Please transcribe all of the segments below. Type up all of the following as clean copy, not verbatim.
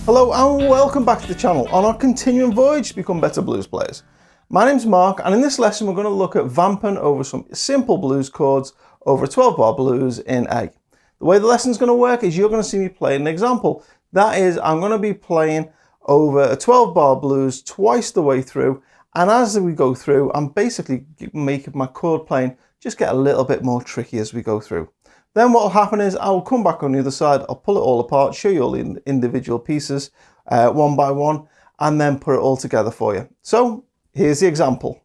Hello and welcome back to the channel on our continuing voyage to become better blues players. My name's Mark, and in this lesson we're going to look at vamping over some simple blues chords over a 12-bar blues in A. The way the lesson's going to work is you're going to see me play an example. That is, I'm going to be playing over a 12-bar blues twice the way through, and as we go through I'm basically making my chord playing just get a little bit more tricky as we go through. Then what will happen is I will come back on the other side, I'll pull it all apart, show you all the individual pieces one by one, and then put it all together for you. So here's the example.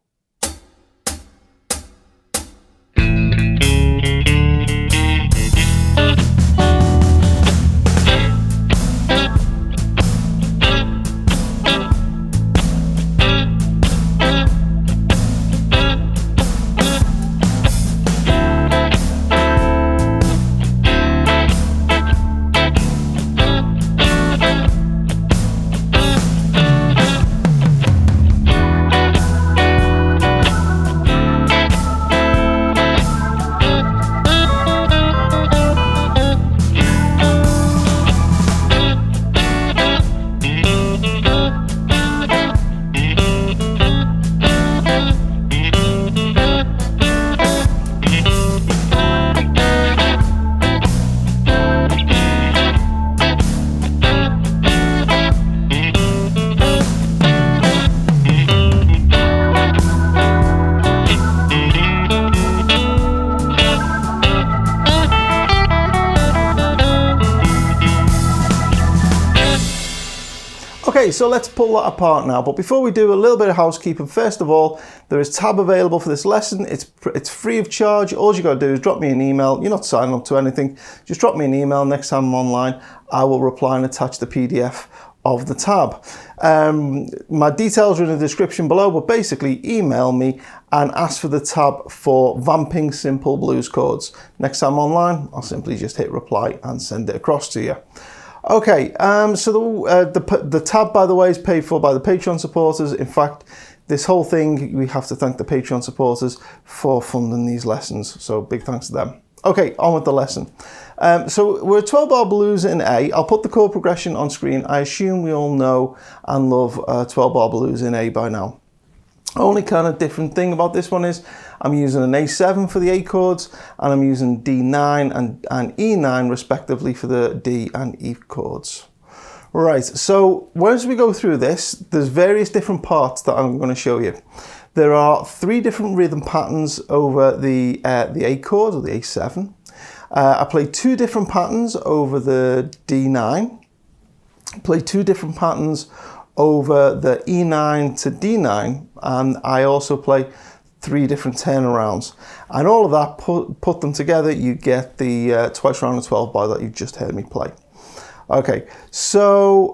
Okay, so let's pull that apart now, but before we do, a little bit of housekeeping. First of all, there is tab available for this lesson. It's free of charge. All you got to do is drop me an email. You're not signing up to anything. Just drop me an email. Next time I'm online, I will reply and attach the PDF of the tab. My details are in the description below, but basically email me and ask for the tab for Vamping simple blues chords. Next time I'm online, I'll simply just hit reply and send it across to you. Okay, so the tab, by the way, is paid for by the Patreon supporters. In fact, this whole thing, we have to thank the Patreon supporters for funding these lessons. So big thanks to them. Okay, on with the lesson. So we're a 12-bar blues in A. I'll put the chord progression on screen. I assume we all know and love 12-bar blues in A by now. Only kind of different thing about this one is I'm using an A7 for the A chords, and I'm using D9 and E9 respectively for the D and E chords. Right, so as we go through this, there's various different parts that I'm going to show you. There are 3 different rhythm patterns over the A chord or the A7. I play 2 different patterns over the D9. Play 2 different patterns over the E9 to D9, and I also play 3 different turnarounds, and all of that, put them together, you get the twice round of 12 bar that you've just heard me play. Okay, so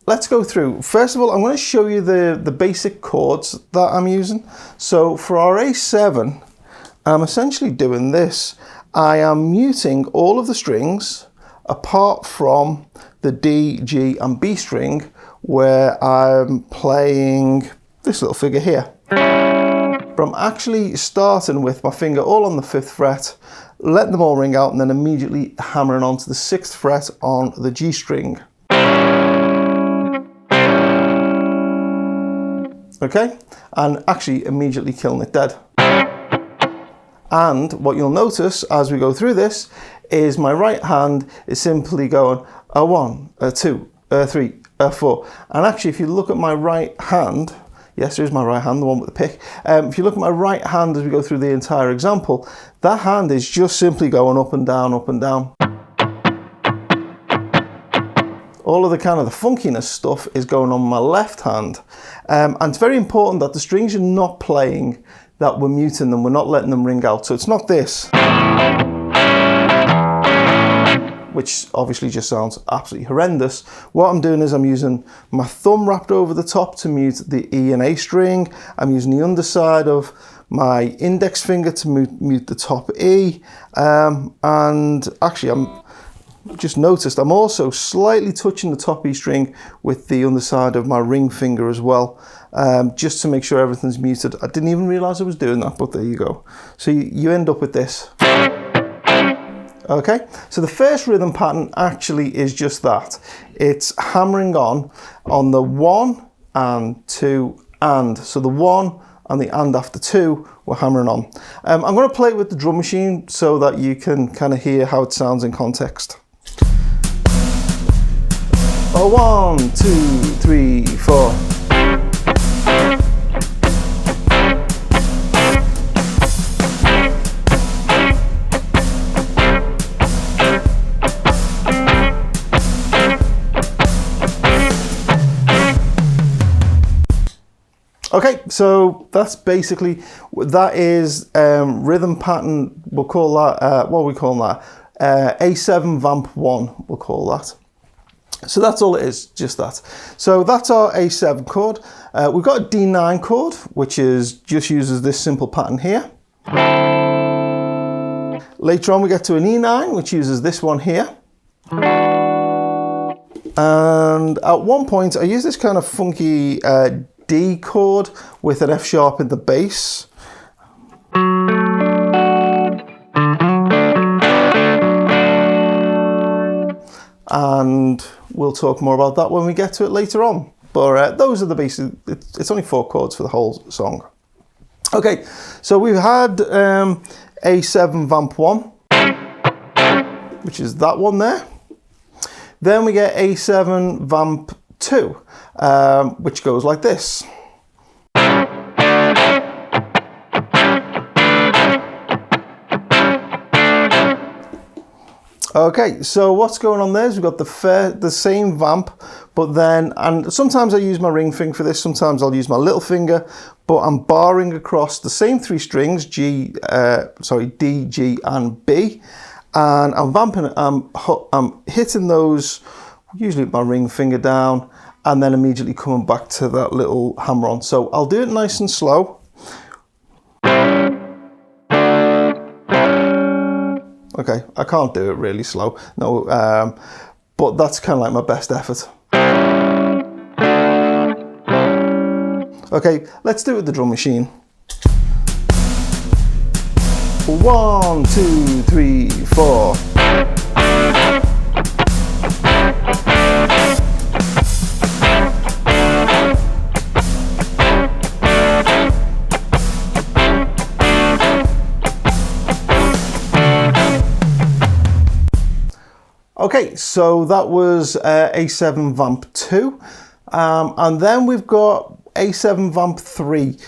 let's go through. First of all, I'm going to show you the basic chords that I'm using. So for our A7, I'm essentially doing this. I am muting all of the strings apart from the D, G and B string, where I'm playing this little figure here. But I'm actually starting with my finger all on the 5th fret, letting them all ring out, and then immediately hammering onto the 6th fret on the G string. Okay, and actually immediately killing it dead. And what you'll notice as we go through this is my right hand is simply going a 1, a 2, a 3, a 4. And actually, if you look at my right hand, yes, there's my right hand, the one with the pick. If you look at my right hand as we go through the entire example, that hand is just simply going up and down, up and down. All of the kind of the funkiness stuff is going on my left hand. And it's very important that the strings are not playing, that we're muting them, we're not letting them ring out. So it's not this, which obviously just sounds absolutely horrendous. What I'm doing is I'm using my thumb wrapped over the top to mute the E and A string. I'm using the underside of my index finger to mute the top E. And actually I'm just noticed I'm also slightly touching the top E string with the underside of my ring finger as well, just to make sure everything's muted. I didn't even realize I was doing that, but there you go. So you end up with this. Okay, so the first rhythm pattern actually is just that. It's hammering on the 1 and 2 and. So the 1 and the and after 2 we're hammering on. I'm going to play it with the drum machine so that you can kind of hear how it sounds in context. 1, 2, 3, 4. Okay, so that's basically, that is rhythm pattern, we'll call that, what are we calling that? A7 Vamp 1, we'll call that. So that's all it is, just that. So that's our A7 chord. We've got a D9 chord, which just uses this simple pattern here. Later on we get to an E9, which uses this one here. And at one point I use this kind of funky D chord with an F sharp in the bass. And we'll talk more about that when we get to it later on. But those are the basic, it's only 4 chords for the whole song. Okay, so we've had A7 Vamp 1, which is that one there. Then we get A7 Vamp 2, which goes like this. Okay, so what's going on there is we've got the same vamp, but then, and sometimes I use my ring finger for this, sometimes I'll use my little finger, but I'm barring across the same 3 strings, D, G, and B, and I'm vamping, I'm hitting those, usually with my ring finger down, and then immediately coming back to that little hammer on. So I'll do it nice and slow. Okay, I can't do it really slow, no, but that's kind of like my best effort. Okay, let's do it with the drum machine. 1, 2, 3, 4. Okay, so that was A7 Vamp 2, and then we've got A7 Vamp 3,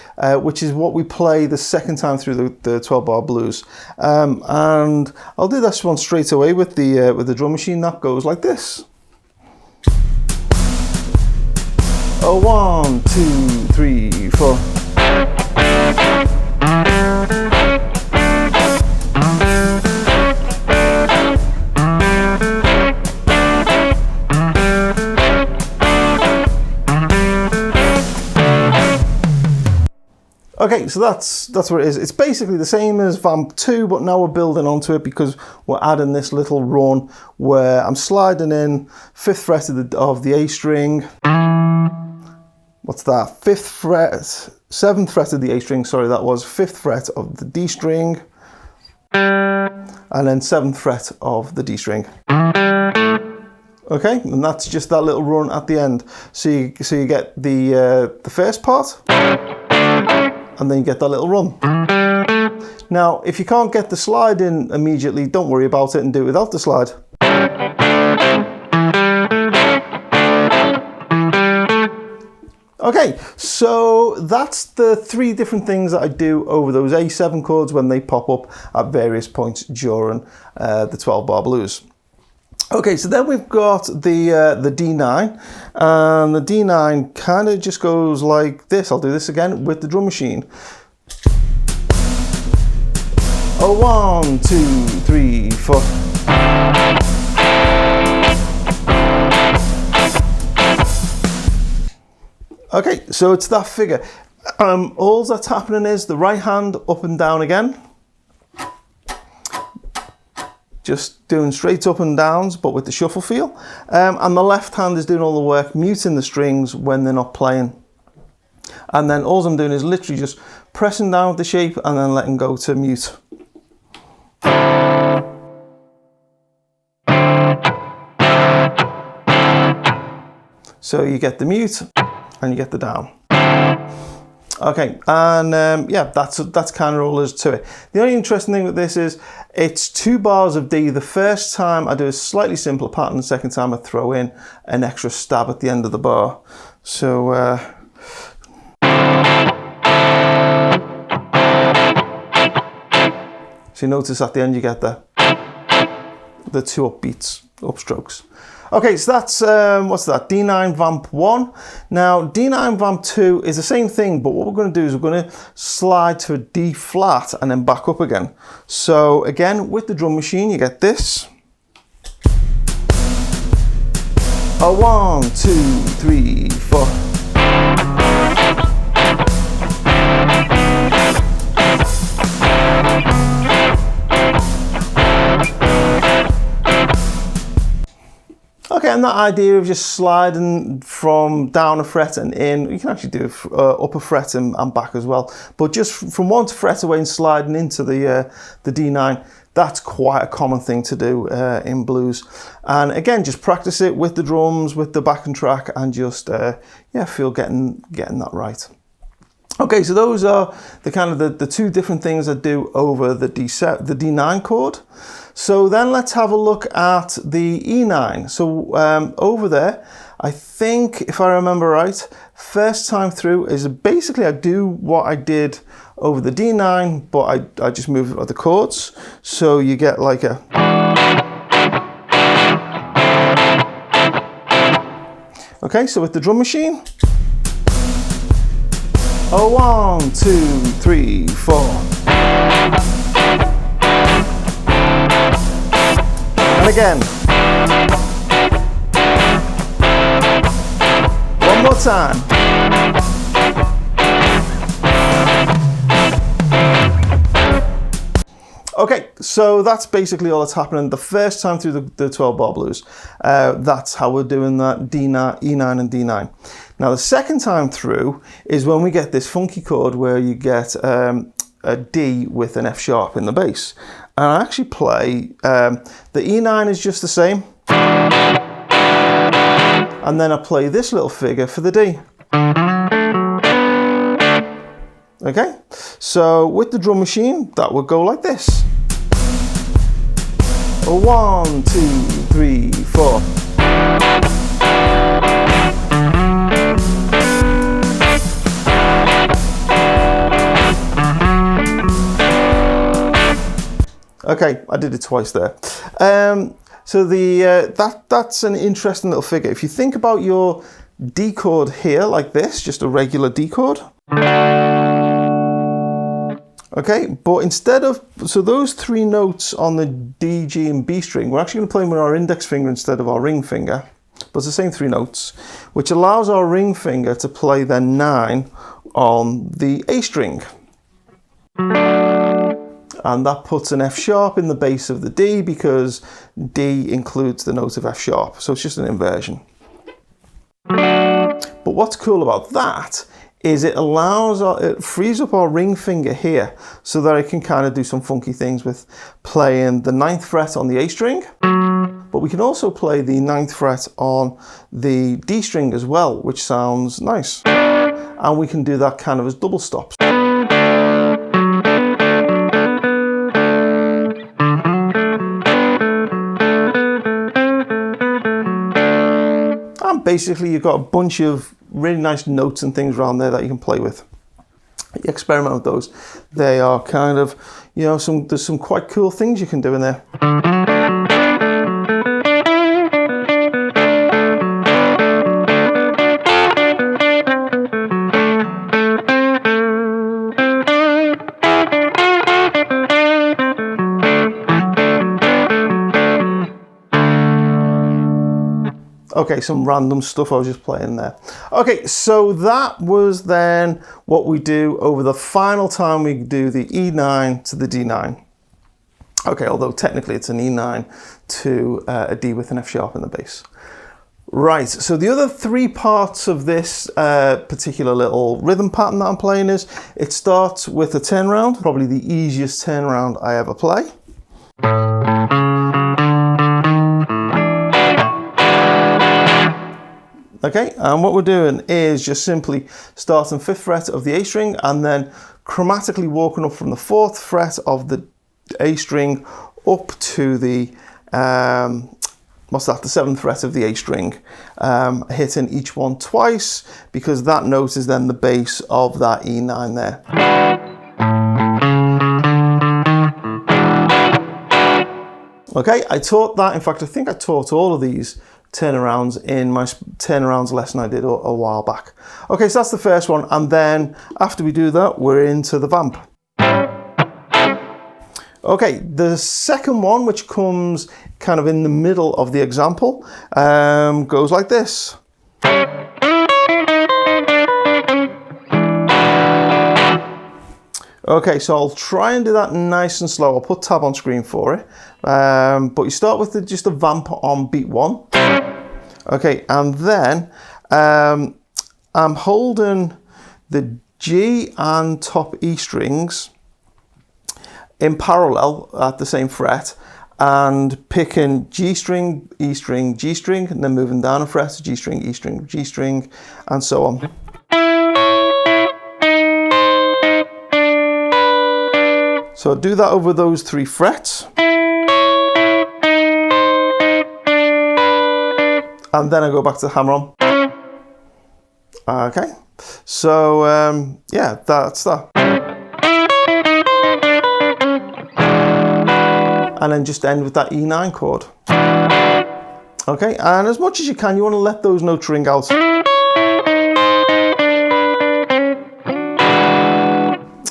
which is what we play the second time through the 12-bar blues. And I'll do this one straight away with the drum machine. That goes like this. 1, 2, 3, 4. Okay, so that's what it is. It's basically the same as Vamp 2, but now we're building onto it because we're adding this little run where I'm sliding in 5th fret of the A string. What's that? 5th fret, 7th fret of the A string, sorry, that was 5th fret of the D string, and then 7th fret of the D string. Okay, and that's just that little run at the end. So you get the first part, and then you get that little run. Now, if you can't get the slide in immediately, don't worry about it and do it without the slide. Okay, so that's the 3 different things that I do over those A7 chords when they pop up at various points during the 12-bar blues. Okay, so then we've got the D9, and the D9 kind of just goes like this. I'll do this again with the drum machine. 1, 2, 3, 4. Okay, so it's that figure. All that's happening is the right hand up and down again. Just doing straight up and downs, but with the shuffle feel. And the left hand is doing all the work, muting the strings when they're not playing. And then all I'm doing is literally just pressing down with the shape and then letting go to mute. So you get the mute and you get the down. Okay, and yeah, that's kind of all there is to it. The only interesting thing with this is it's 2 bars of D. The first time I do a slightly simpler pattern, the second time I throw in an extra stab at the end of the bar. So so you notice at the end you get the 2 upbeats, upstrokes. Okay, so that's, what's that, D9 Vamp 1. Now, D9 Vamp 2 is the same thing, but what we're going to do is we're going to slide to a D flat and then back up again. So again, with the drum machine, you get this. A 1, 2, 3, 4. Okay, and that idea of just sliding from down a fret and in, you can actually do up a fret and back as well, but just from one fret away and sliding into the D9, that's quite a common thing to do in blues. And again, just practice it with the drums, with the backing track, and just yeah, feel getting that right. Okay, so those are the kind of the 2 different things I do over the D9 chord. So then let's have a look at the E9. So over there, I think, if I remember right, first time through is basically I do what I did over the D9, but I just move the chords. So you get like a... Okay, so with the drum machine. A 1, 2, 3, 4. And again. One more time. Okay, so that's basically all that's happening the first time through the 12 bar blues. That's how we're doing that D9, E9 and D9. Now the second time through is when we get this funky chord where you get a D with an F sharp in the bass. And I actually play, the E9 is just the same. And then I play this little figure for the D. Okay, so with the drum machine, that would go like this. A 1, 2, 3, 4. Okay, I did it twice there. So that's an interesting little figure. If you think about your D chord here like this, just a regular D chord. Okay, but instead of, so those 3 notes on the D, G and B string, we're actually going to play them with our index finger instead of our ring finger. But it's the same 3 notes, which allows our ring finger to play the 9 on the A string. And that puts an F sharp in the bass of the D because D includes the note of F sharp. So it's just an inversion. But what's cool about that is it frees up our ring finger here so that I can kind of do some funky things with playing the 9th fret on the A string. But we can also play the 9th fret on the D string as well, which sounds nice. And we can do that kind of as double stops. And basically you've got a bunch of really nice notes and things around there that you can play with. You experiment with those. They are kind of, you know, there's some quite cool things you can do in there. Okay, some random stuff I was just playing there. Okay, so that was then what we do over the final time we do the E9 to the D9. Okay, although technically it's an E9 to a D with an F sharp in the bass. Right, so the other 3 parts of this particular little rhythm pattern that I'm playing is, it starts with a turnaround, probably the easiest turnaround I ever play. Okay, and what we're doing is just simply starting 5th fret of the A string and then chromatically walking up from the 4th fret of the A string up to the, what's that, the 7th fret of the A string, hitting each one twice because that note is then the bass of that E9 there. Okay, I taught that, in fact I think I taught all of these turnarounds in my turnarounds lesson I did a while back. Okay, so that's the first one, and then after we do that, we're into the vamp. Okay, the second one, which comes kind of in the middle of the example, goes like this. Okay, so I'll try and do that nice and slow. I'll put tab on screen for it. But you start with just a vamp on beat 1. Okay, and then I'm holding the G and top E strings in parallel at the same fret and picking G string, E string, G string, and then moving down a fret, G string, E string, G string, and so on. So I'll do that over those 3 frets. And then I go back to the hammer on. Okay, so yeah, that's that. And then just end with that E9 chord. Okay, and as much as you can, you want to let those notes ring out.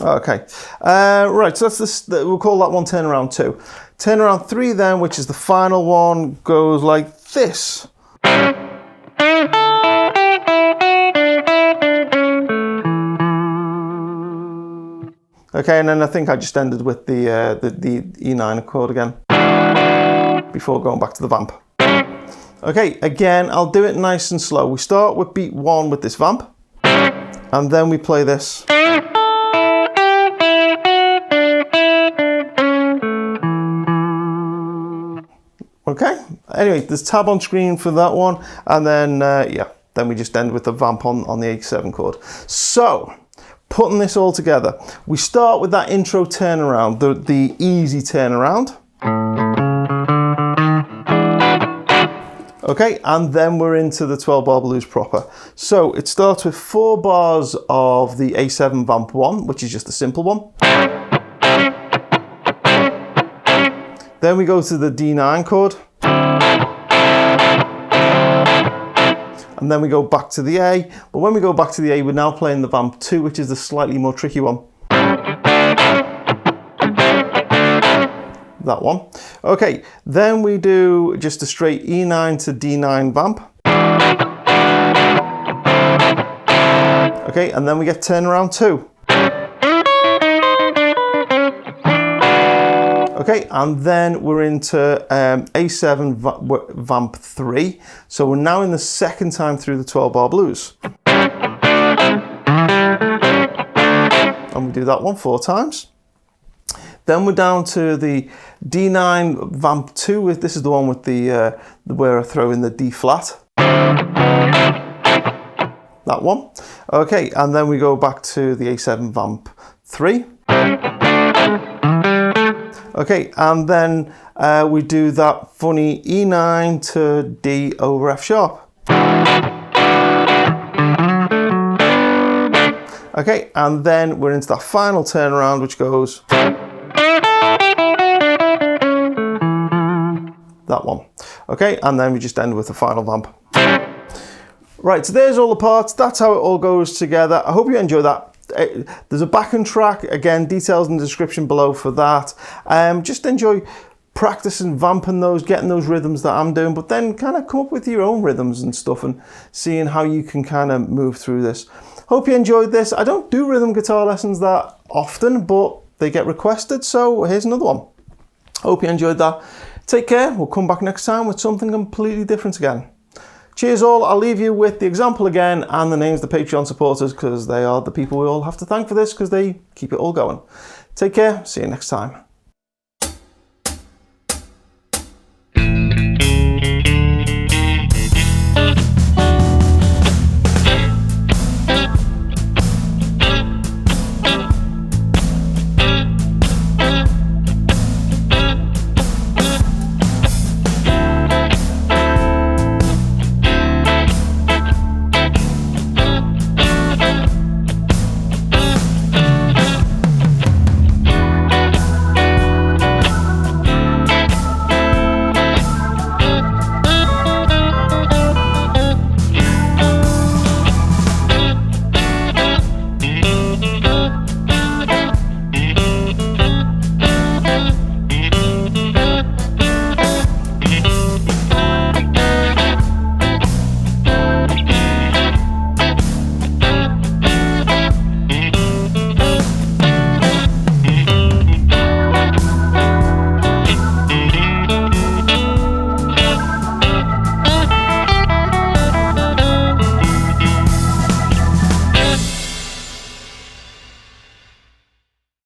Okay, right, so that's this, we'll call that one turnaround 2. Turnaround 3 then, which is the final one, goes like this. Okay, and then I think I just ended with the E9 chord again before going back to the vamp. Okay, again, I'll do it nice and slow. We start with beat 1 with this vamp, and then we play this. Okay, anyway, there's tab on screen for that one, and then, yeah, then we just end with the vamp on the A7 chord. So, putting this all together, we start with that intro turnaround, the easy turnaround. Okay, and then we're into the 12-bar blues proper. So it starts with 4 bars of the A7 Vamp 1, which is just a simple one. Then we go to the D9 chord. And then we go back to the A. But when we go back to the A, we're now playing the Vamp 2, which is the slightly more tricky one. That one. Okay, then we do just a straight E9 to D9 Vamp. Okay, and then we get turnaround 2. Okay, and then we're into A7 Vamp 3. So we're now in the second time through the 12-bar blues. And we do that one 4 times. Then we're down to the D9 Vamp 2. This is the one with the where I throw in the D flat. That one. Okay, and then we go back to the A7 Vamp 3. Okay, and then we do that funny E9 to D over F sharp. Okay, and then we're into that final turnaround, which goes that one. Okay, and then we just end with the final vamp. Right, so there's all the parts. That's how it all goes together. I hope you enjoy that. There's a backing track, again, details in the description below for that. Just enjoy practicing vamping those, getting those rhythms that I'm doing, but then kind of come up with your own rhythms and stuff and seeing how you can kind of move through this. Hope you enjoyed this. I don't do rhythm guitar lessons that often, but they get requested, so here's another one. Hope you enjoyed that. Take care. We'll come back next time with something completely different again. Cheers all. I'll leave you with the example again and the names of the Patreon supporters because they are the people we all have to thank for this because they keep it all going. Take care. See you next time.